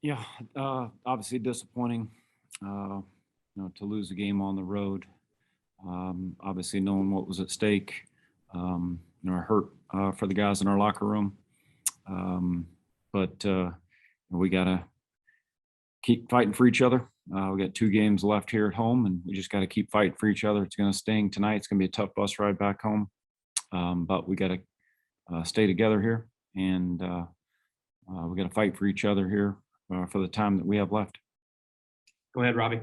Yeah, obviously disappointing, to lose a game on the road. Obviously knowing what was at stake, hurt for the guys in our locker room. But we got to keep fighting for each other. We got 2 games left here at home, and we just got to keep fighting for each other. It's going to sting tonight. It's going to be a tough bus ride back home, but we got to stay together here, and we got to fight for each other here for the time that we have left. Go ahead, Robbie.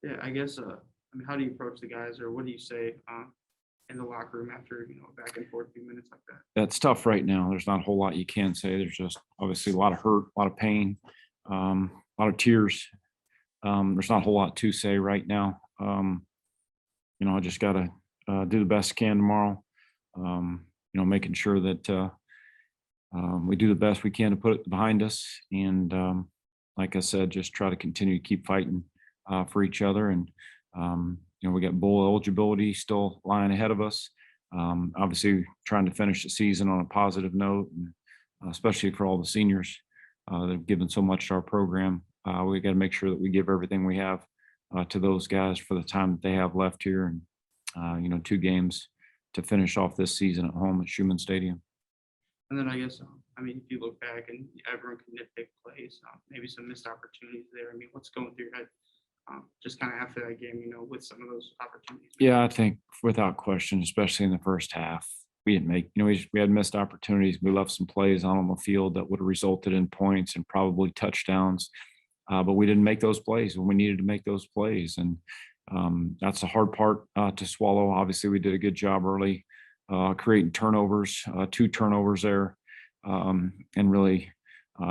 Yeah, I guess, how do you approach the guys, or what do you say in the locker room after, a back and forth few minutes like that? That's tough right now. There's not a whole lot you can say. There's just obviously a lot of hurt, a lot of pain, a lot of tears. There's not a whole lot to say right now. I just got to do the best I can tomorrow. Making sure that we do the best we can to put it behind us. And like I said, just try to continue to keep fighting for each other. And, we got bowl eligibility still lying ahead of us. Obviously trying to finish the season on a positive note, and especially for all the seniors that have given so much to our program. We got to make sure that we give everything we have to those guys for the time that they have left here. And, 2 games to finish off this season at home at Schumann Stadium. And then I guess, if you look back and everyone can nitpick plays, maybe some missed opportunities there. What's going through your head just kind of after that game, with some of those opportunities? Yeah, I think without question, especially in the first half, we didn't make, we had missed opportunities. We left some plays on the field that would have resulted in points and probably touchdowns. But we didn't make those plays when we needed to make those plays. And that's the hard part to swallow. Obviously, we did a good job early creating turnovers, 2 turnovers there, and really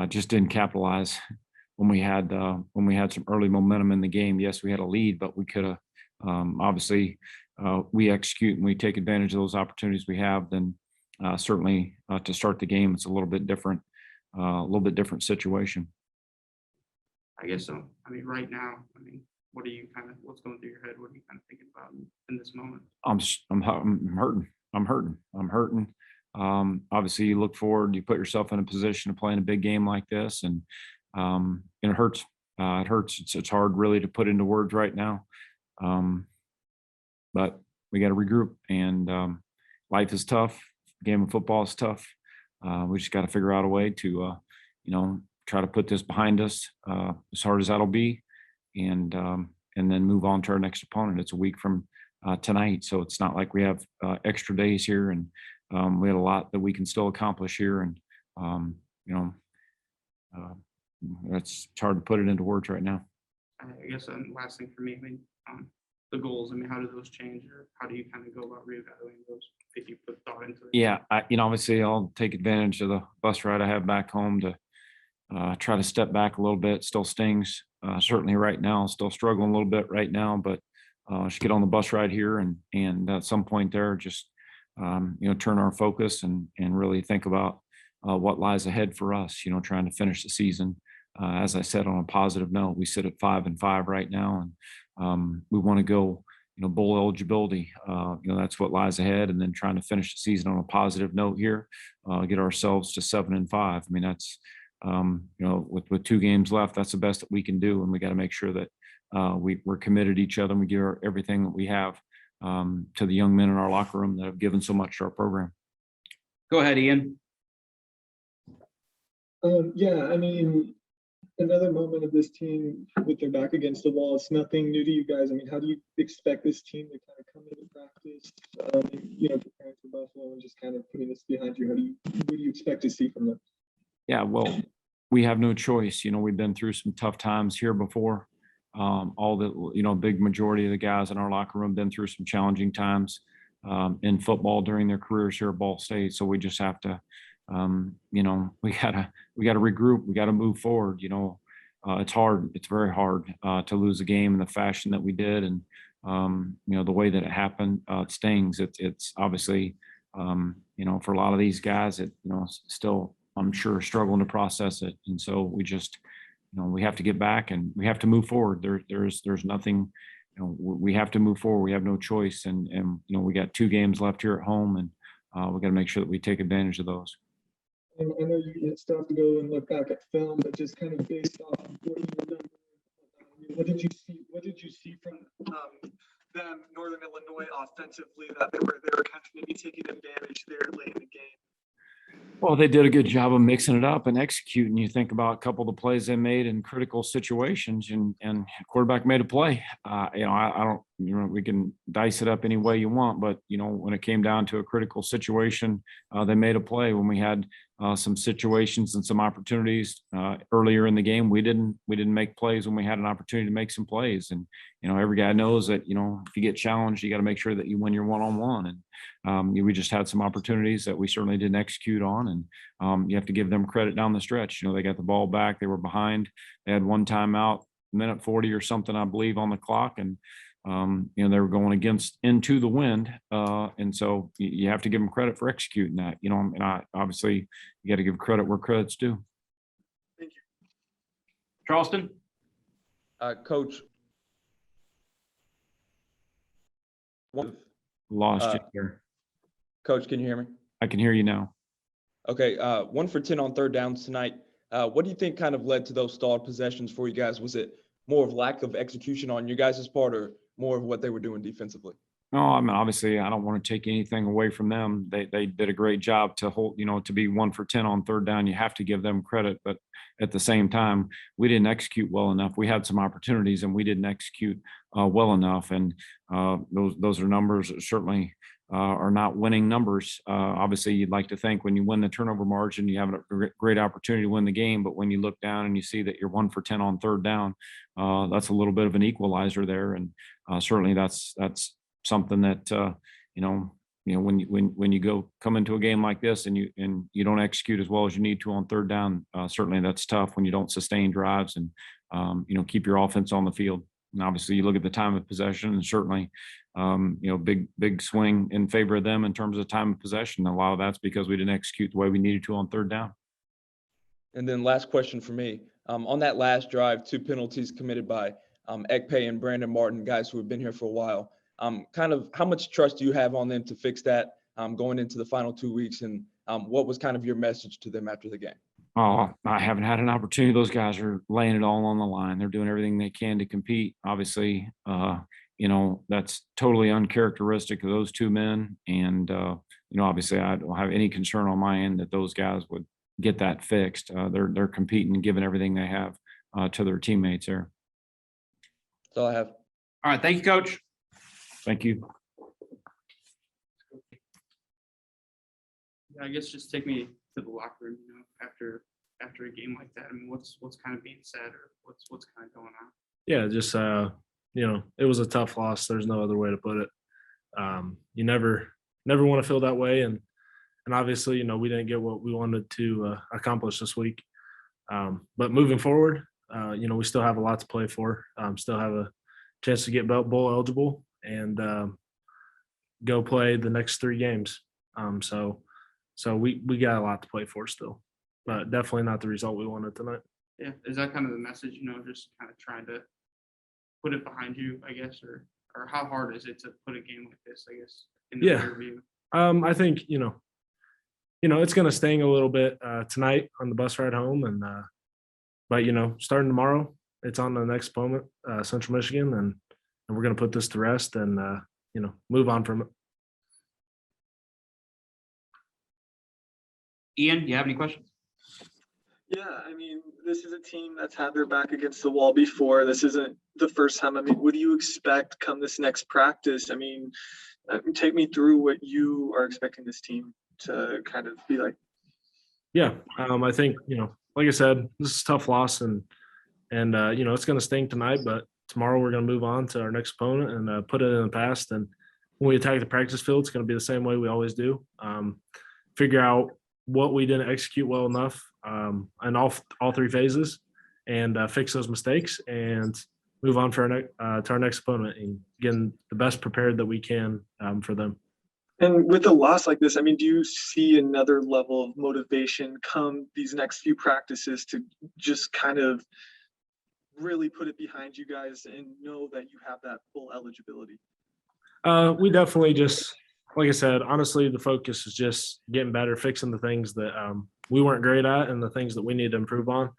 just didn't capitalize when we had some early momentum in the game. Yes, we had a lead, but we could have obviously we execute and we take advantage of those opportunities we have. Then certainly to start the game, it's a little bit different situation. I guess so. Right now, what's going through your head? What are you kind of thinking about in this moment? I'm hurting. I'm hurting. Obviously, you look forward. You put yourself in a position to play in a big game like this, and it hurts. It hurts. It's hard, really, to put into words right now. But we got to regroup. And life is tough. Game of football is tough. We just got to figure out a way to, try to put this behind us as hard as that'll be, and then move on to our next opponent. It's a week from tonight, so it's not like we have extra days here, and we had a lot that we can still accomplish here. And it's hard to put it into words right now. I guess last thing for me, the goals. How do those change, or how do you kind of go about reevaluating those if you put thought into it? Yeah, obviously I'll take advantage of the bus ride I have back home to try to step back a little bit. Still stings certainly right now. Still struggling a little bit right now, but just get on the bus ride here, and at some point there, just turn our focus and really think about what lies ahead for us. Trying to finish the season, as I said, on a positive note. We sit at 5-5 right now, and we want to go, bowl eligibility. That's what lies ahead, and then trying to finish the season on a positive note here, get ourselves to 7-5. That's with 2 games left, that's the best that we can do, and we got to make sure that we're committed to each other, and we give everything that we have to the young men in our locker room that have given so much to our program. Go ahead, Ian. Yeah, another moment of this team with their back against the wall. It's nothing new to you guys. How do you expect this team to kind of come into practice, preparing for Buffalo and just kind of putting this behind you? What do you expect to see from them? Yeah, well, we have no choice. We've been through some tough times here before. All the, big majority of the guys in our locker room been through some challenging times in football during their careers here at Ball State. So we just have to, we gotta regroup. We gotta move forward. It's hard. It's very hard to lose a game in the fashion that we did, and the way that it happened. It stings. It's obviously, for a lot of these guys, it still, I'm sure, struggling to process it. And so we just, we have to get back and we have to move forward. There's nothing, we have to move forward. We have no choice. And we got 2 games left here at home, and we got to make sure that we take advantage of those. And I know you still have to go and look back at film, but just kind of based off of what you remember, I mean, what did you see? What did you see from them, Northern Illinois, offensively that they were kind of maybe taking advantage there late in the game? Well, they did a good job of mixing it up and executing. You think about a couple of the plays they made in critical situations, and quarterback made a play. I don't, we can dice it up any way you want, but when it came down to a critical situation, they made a play. When we had some situations and some opportunities earlier in the game, we didn't make plays when we had an opportunity to make some plays. And every guy knows that if you get challenged, you got to make sure that you win your one-on-one. And we just had some opportunities that we certainly didn't execute on, and you have to give them credit down the stretch. They got the ball back, they were behind, they had one timeout, minute 40 or something, I believe, on the clock, and they were going into the wind, and so you have to give them credit for executing that. And obviously you got to give credit where credit's due. Thank you. Charleston? Coach. Lost you there. Coach, can you hear me? I can hear you now. Okay, 1 for 10 on third downs tonight. What do you think kind of led to those stalled possessions for you guys? Was it more of lack of execution on your guys' part, or more of what they were doing defensively? No, I mean, obviously, I don't want to take anything away from them. They did a great job to hold, to be 1 for 10 on third down. You have to give them credit, but at the same time, we didn't execute well enough. We had some opportunities, and we didn't execute well enough. And those are numbers that certainly are not winning numbers. Obviously, you'd like to think when you win the turnover margin, you have a great opportunity to win the game. But when you look down and you see that you're 1 for 10 on third down, that's a little bit of an equalizer there. And certainly that's something that when you come into a game like this and you don't execute as well as you need to on third down, certainly that's tough when you don't sustain drives and keep your offense on the field. And obviously you look at the time of possession, and certainly big swing in favor of them in terms of time of possession. A lot of that's because we didn't execute the way we needed to on third down. And then last question for me, on that last drive, 2 penalties committed by Ekpe and Brandon Martin, guys who have been here for a while. Kind of how much trust do you have on them to fix that going into the final 2 weeks? And what was kind of your message to them after the game? Oh, I haven't had an opportunity. Those guys are laying it all on the line. They're doing everything they can to compete. Obviously, that's totally uncharacteristic of those 2 men. And, obviously I don't have any concern on my end that those guys would get that fixed. They're competing and giving everything they have to their teammates there. That's all I have. All right. Thank you, Coach. Thank you. I guess just take me to the locker room, after a game like that. I mean, what's kind of being said, or what's kind of going on? Yeah, just it was a tough loss. There's no other way to put it. You never want to feel that way, and obviously, we didn't get what we wanted to accomplish this week. But moving forward, we still have a lot to play for. Still have a chance to get bowl eligible and go play the next 3 games. So we got a lot to play for still, but definitely not the result we wanted tonight. Yeah, is that kind of the message? Just kind of trying to put it behind you, I guess, or how hard is it to put a game like this, I guess, in the Yeah. review? I think it's going to sting a little bit tonight on the bus ride home, and but starting tomorrow, it's on the next opponent, Central Michigan, and we're going to put this to rest and move on from it. Ian, do you have any questions? Yeah, I mean, this is a team that's had their back against the wall before. This isn't the first time. I mean, what do you expect come this next practice? I mean, take me through what you are expecting this team to kind of be like. Yeah, I think like I said, this is a tough loss, and it's going to sting tonight, but tomorrow we're going to move on to our next opponent and put it in the past. And when we attack the practice field, it's going to be the same way we always do. Figure out what we didn't execute well enough in all 3 phases, and fix those mistakes and move on for to our next opponent and getting the best prepared that we can for them. And with a loss like this, I mean, do you see another level of motivation come these next few practices to just kind of really put it behind you guys and know that you have that full eligibility? We definitely just, like I said, honestly, the focus is just getting better, fixing the things that we weren't great at and the things that we need to improve on.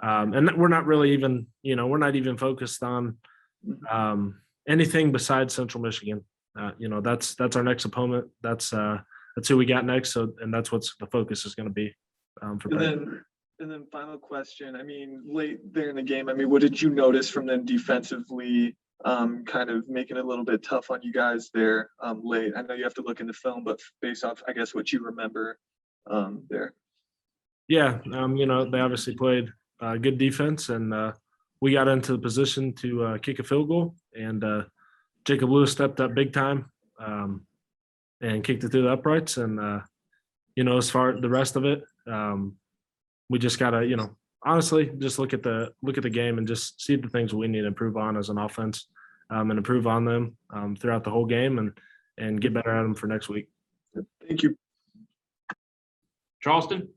And we're not really even, we're not even focused on anything besides Central Michigan. That's our next opponent. That's who we got next. So, and that's what the focus is going to be for. And then final question. I mean, late there in the game, I mean, what did you notice from them defensively, kind of making it a little bit tough on you guys there late? I know you have to look in the film, but based off, I guess, what you remember there. Yeah, they obviously played good defense, and we got into the position to kick a field goal, and Jacob Lewis stepped up big time and kicked it through the uprights. And as far as the rest of it, we just gotta, honestly, just look at the game and just see the things we need to improve on as an offense, and improve on them throughout the whole game, and get better at them for next week. Thank you. Charleston?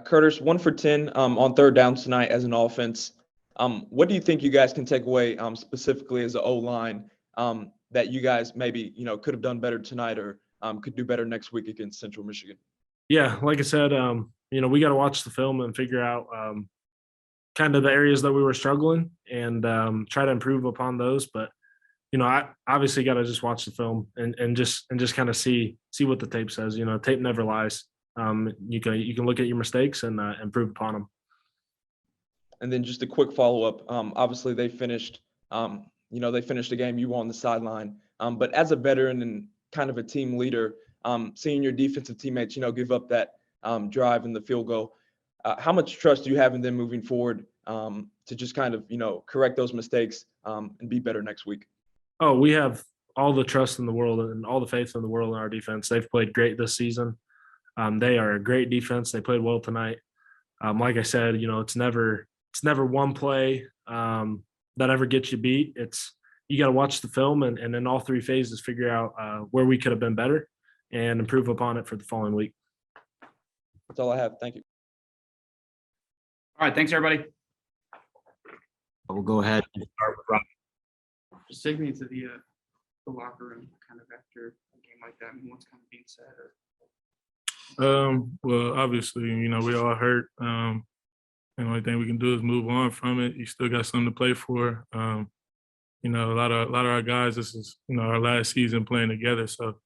Curtis, 1 for 10 on third downs tonight as an offense. What do you think you guys can take away specifically as an O-line that you guys maybe, could have done better tonight or could do better next week against Central Michigan? Yeah, like I said, we got to watch the film and figure out kind of the areas that we were struggling and try to improve upon those. But, I obviously got to just watch the film and just kind of see what the tape says. Tape never lies. You can look at your mistakes and improve upon them. And then just a quick follow-up. Obviously, they finished the game. You were on the sideline. But as a veteran and kind of a team leader, seeing your defensive teammates, give up that drive and the field goal, how much trust do you have in them moving forward to just kind of, correct those mistakes and be better next week? Oh, we have all the trust in the world and all the faith in the world in our defense. They've played great this season. They are a great defense. They played well tonight. Like I said, it's never one play that ever gets you beat. You got to watch the film and in all three phases figure out where we could have been better and improve upon it for the following week. That's all I have. Thank you. All right, thanks, everybody. We'll go ahead and start with Rob. Just take me to the locker room kind of after a game like that. I mean, what's kind of being said or. Well, obviously, we all hurt. The only thing we can do is move on from it. You still got something to play for. A lot of our guys, this is, our last season playing together. So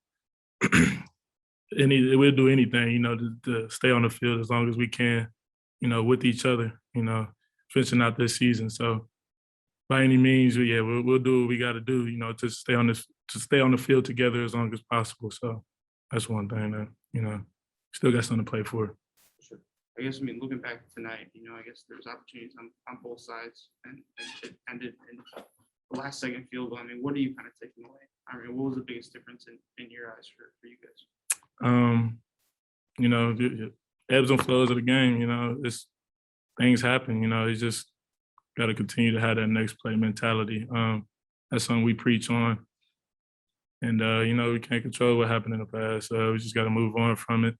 we'll do anything, to stay on the field as long as we can, with each other, finishing out this season. So by any means, we'll do what we got to do, to stay on the field together as long as possible. So that's one thing that, still got something to play for. Sure. I guess, looking back tonight, I guess there's opportunities on both sides and it ended in the last second field goal. What are you kind of taking away? What was the biggest difference in your eyes for you guys? The ebbs and flows of the game, things happen, you just got to continue to have that next play mentality. That's something we preach on. And, we can't control what happened in the past. So we just got to move on from it,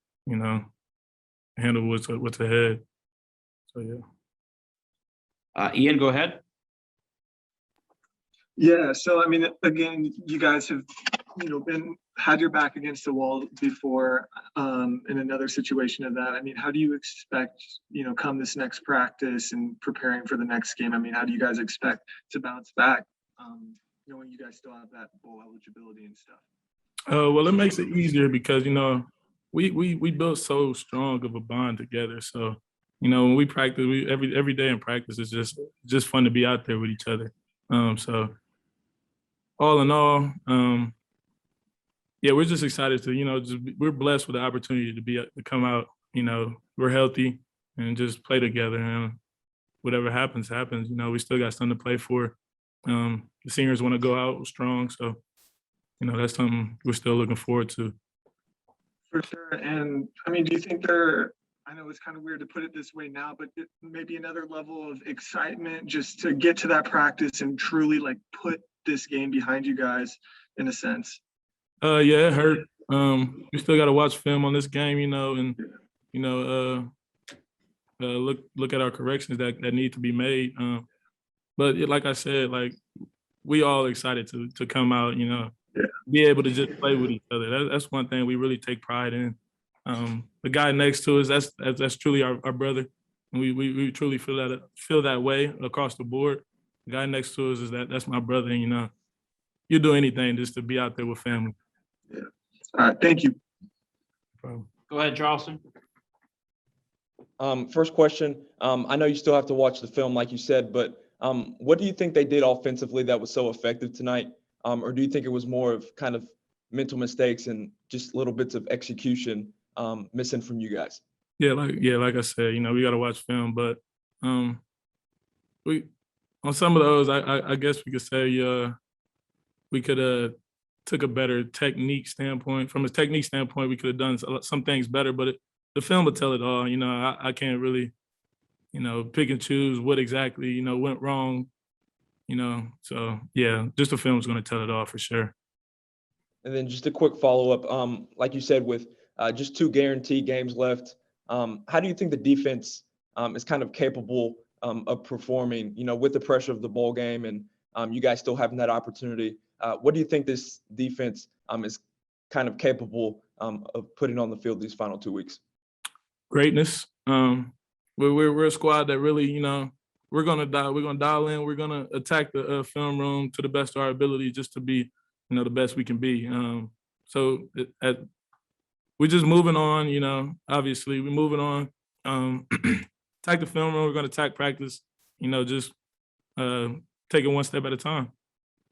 handle what's ahead. So, yeah. Ian, go ahead. Yeah. So, again, you guys have, had your back against the wall before in another situation of that. How do you expect, come this next practice and preparing for the next game? How do you guys expect to bounce back, when you guys still have that bowl eligibility and stuff? Well, it makes it easier because, we built so strong of a bond together. So, when we practice, every day in practice is just fun to be out there with each other. So all in all, we're just excited to, we're blessed with the opportunity to come out, we're healthy and just play together, and whatever happens. We still got something to play for. The seniors want to go out strong. So, that's something we're still looking forward to. For sure. And do you think I know it's kind of weird to put it this way now, but maybe another level of excitement just to get to that practice and truly put this game behind you guys in a sense? It hurt. We still got to watch film on this game, and look at our corrections that need to be made. But like I said, we all excited to come out, be able to just play with each other. That's one thing we really take pride in. The guy next to us, that's truly our brother. And we truly feel that way across the board. The guy next to us that's my brother, and you do anything just to be out there with family. All right, thank you. Go ahead, Charleston. First question, I know you still have to watch the film like you said, but what do you think they did offensively that was so effective tonight? Or do you think it was more of kind of mental mistakes and just little bits of execution missing from you guys? Like I said, we got to watch film, but we on some of those, I guess we could say we could have took a better technique standpoint. From a technique standpoint, we could have done some things better, but the film will tell it all. I can't really, pick and choose what exactly, went wrong, So, yeah, just the film's going to tell it all for sure. And then just a quick follow-up, like you said, with just 2 guaranteed games left, how do you think the defense is kind of capable of performing, with the pressure of the bowl game and you guys still having that opportunity? What do you think this defense is kind of capable of putting on the field these final 2 weeks? Greatness. We're a squad that really, we're gonna dial in. We're gonna attack the film room to the best of our ability, just to be, the best we can be. We're just moving on. Obviously, we're moving on. Attack the film room. We're gonna attack practice. Just take it one step at a time.